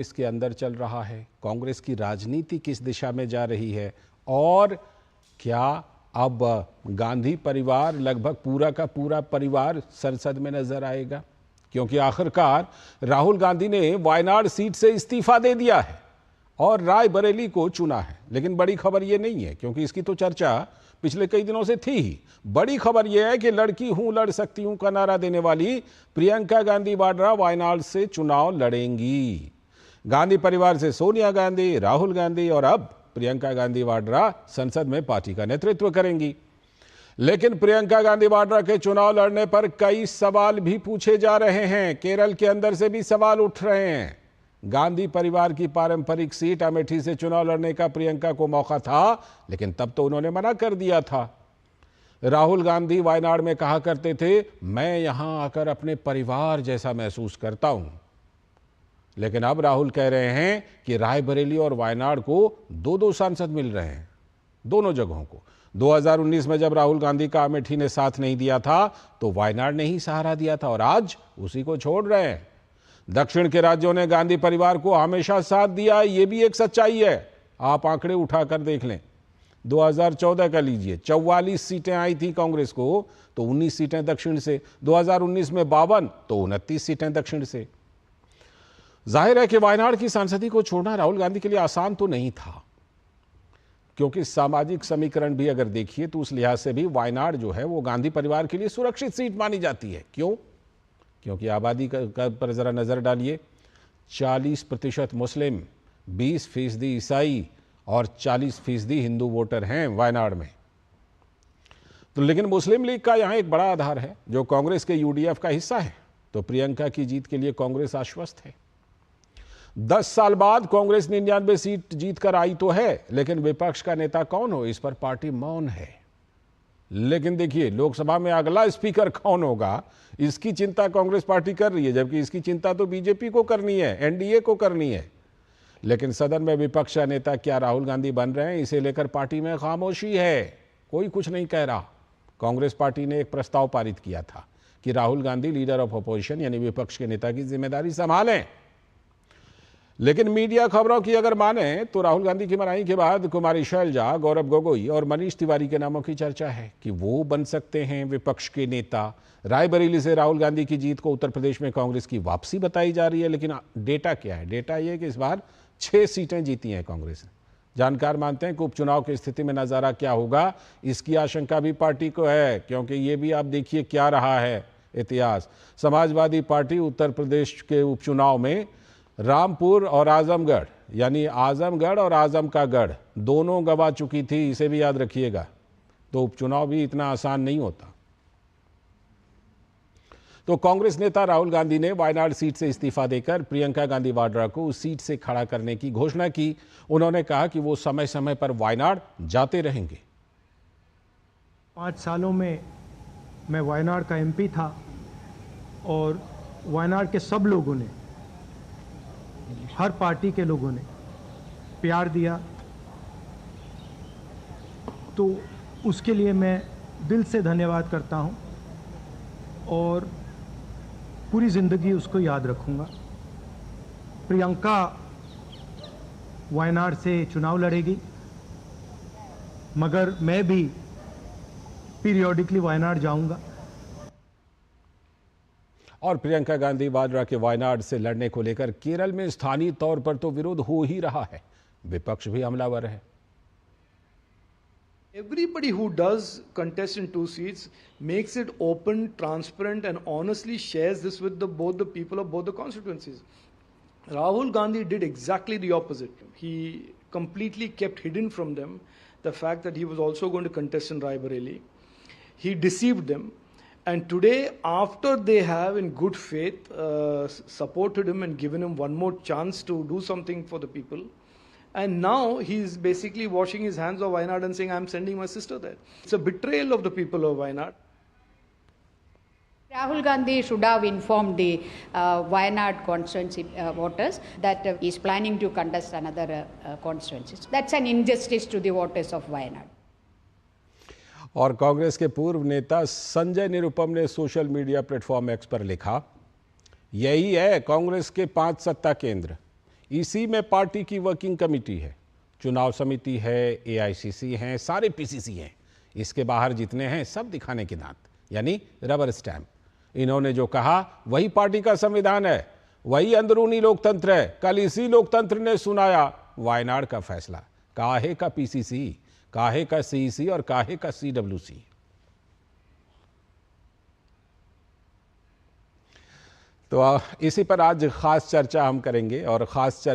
इसके अंदर चल रहा है, कांग्रेस की राजनीति किस दिशा में जा रही है और क्या अब गांधी परिवार लगभग पूरा का पूरा परिवार संसद में नजर आएगा, क्योंकि आखिरकार राहुल गांधी ने वायनाड सीट से इस्तीफा दे दिया है और रायबरेली को चुना है। लेकिन बड़ी खबर यह नहीं है, क्योंकि इसकी तो चर्चा पिछले कई दिनों से थी ही। बड़ी खबर यह है कि लड़की हूं लड़ सकती हूं का नारा देने वाली प्रियंका गांधी वाड्रा वायनाड से चुनाव लड़ेंगी। गांधी परिवार से सोनिया गांधी, राहुल गांधी और अब प्रियंका गांधी वाड्रा संसद में पार्टी का नेतृत्व करेंगी। लेकिन प्रियंका गांधी वाड्रा के चुनाव लड़ने पर कई सवाल भी पूछे जा रहे हैं। केरल के अंदर से भी सवाल उठ रहे हैं। गांधी परिवार की पारंपरिक सीट अमेठी से चुनाव लड़ने का प्रियंका को मौका था, लेकिन तब तो उन्होंने मना कर दिया था। राहुल गांधी वायनाड में कहा करते थे, मैं यहां आकर अपने परिवार जैसा महसूस करता हूं। लेकिन अब राहुल कह रहे हैं कि रायबरेली और वायनाड को दो सांसद मिल रहे हैं, दोनों जगहों को। 2019 में जब राहुल गांधी का अमेठी ने साथ नहीं दिया था तो वायनाड ने ही सहारा दिया था और आज उसी को छोड़ रहे हैं। दक्षिण के राज्यों ने गांधी परिवार को हमेशा साथ दिया, यह भी एक सच्चाई है। आप आंकड़े उठाकर देख लें। 2014 का लीजिए, 44 सीटें आई थी कांग्रेस को, तो 19 सीटें दक्षिण से। 2019 में 52, तो 29 सीटें दक्षिण से। जाहिर है कि वायनाड की सांसदी को छोड़ना राहुल गांधी के लिए आसान तो नहीं था, क्योंकि सामाजिक समीकरण भी अगर देखिए तो उस लिहाज से भी वायनाड जो है वो गांधी परिवार के लिए सुरक्षित सीट मानी जाती है। क्यों? क्योंकि आबादी पर जरा नजर डालिए, 40% मुस्लिम, 20% ईसाई और 40% हिंदू वोटर हैं वायनाड में। तो लेकिन मुस्लिम लीग का यहां एक बड़ा आधार है जो कांग्रेस के यूडीएफ का हिस्सा है। तो प्रियंका की जीत के लिए कांग्रेस आश्वस्त है। 10 साल बाद कांग्रेस 99 सीट जीत कर आई तो है, लेकिन विपक्ष का नेता कौन हो, इस पर पार्टी मौन है। लेकिन देखिए, लोकसभा में अगला स्पीकर कौन होगा, इसकी चिंता कांग्रेस पार्टी कर रही है, जबकि इसकी चिंता तो बीजेपी को करनी है, एनडीए को करनी है। लेकिन सदन में विपक्ष का नेता क्या राहुल गांधी बन रहे हैं, इसे लेकर पार्टी में खामोशी है, कोई कुछ नहीं कह रहा। कांग्रेस पार्टी ने एक प्रस्ताव पारित किया था कि Rahul Gandhi leader of opposition यानी विपक्ष के नेता की जिम्मेदारी संभालें। लेकिन मीडिया खबरों की अगर माने तो राहुल गांधी की मनाही के बाद कुमारी शैलजा, गौरव गोगोई और मनीष तिवारी के नामों की चर्चा है कि वो बन सकते हैं विपक्ष के नेता। रायबरेली से राहुल गांधी की जीत को उत्तर प्रदेश में कांग्रेस की वापसी बताई जा रही है। लेकिन डेटा क्या है? डेटा ये कि इस बार 6 सीटें जीती हैं कांग्रेस ने। जानकार मानते हैं कि उपचुनाव की स्थिति में नजारा क्या होगा, इसकी आशंका भी पार्टी को है, क्योंकि ये भी आप देखिए क्या रहा है इतिहास। समाजवादी पार्टी उत्तर प्रदेश के उपचुनाव में रामपुर और आजमगढ़, यानी आजमगढ़ और आजम का गढ़ दोनों गंवा चुकी थी, इसे भी याद रखिएगा। तो उपचुनाव भी इतना आसान नहीं होता। तो कांग्रेस नेता राहुल गांधी ने वायनाड सीट से इस्तीफा देकर प्रियंका गांधी वाड्रा को उस सीट से खड़ा करने की घोषणा की। उन्होंने कहा कि वो समय समय पर वायनाड जाते रहेंगे। 5 सालों में मैं वायनाड का एमपी था और वायनाड के सब लोगों ने, हर पार्टी के लोगों ने प्यार दिया, तो उसके लिए मैं दिल से धन्यवाद करता हूं और पूरी ज़िंदगी उसको याद रखूंगा। प्रियंका वायनाड से चुनाव लड़ेगी, मगर मैं भी पीरियोडिकली वायनाड जाऊंगा। और प्रियंका गांधी वाड्रा के वायनाड से लड़ने को लेकर केरल में स्थानीय तौर पर तो विरोध हो ही रहा है, विपक्ष भी हमलावर है। Everybody who does contest in 2 seats makes it open, transparent and honestly shares this with both the people of both the constituencies. Rahul Gandhi did exactly the opposite. He completely kept hidden from them the fact that he was also going to contest in Raebareli. He deceived them. And today, after they have in good faith supported him and given him one more chance to do something for the people, and now he's basically washing his hands of Wayanad and saying, I'm sending my sister there. It's a betrayal of the people of Wayanad. Rahul Gandhi should have informed the Wayanad constituency voters that he is planning to contest another constituency. That's an injustice to the voters of Wayanad. और कांग्रेस के पूर्व नेता संजय निरुपम ने social media platform x पर लिखा, यही है कांग्रेस के 5 सत्ता केंद्र, इसी में पार्टी की वर्किंग कमेटी है, चुनाव समिति है, एआईसीसी हैं, सारे पीसीसी हैं। इसके बाहर जितने हैं सब दिखाने के दांत, यानी रबर स्टैंप। इन्होंने जो कहा वही पार्टी का संविधान है, वही अंदरूनी लोकतंत्र है। कल इसी लोकतंत्र ने सुनाया वायनाड का फैसला। काहे का पीसीसी, काहे का सीईसी और काहे का सीडब्ल्यूसी। तो इसी पर आज खास चर्चा हम करेंगे और खास चर्चा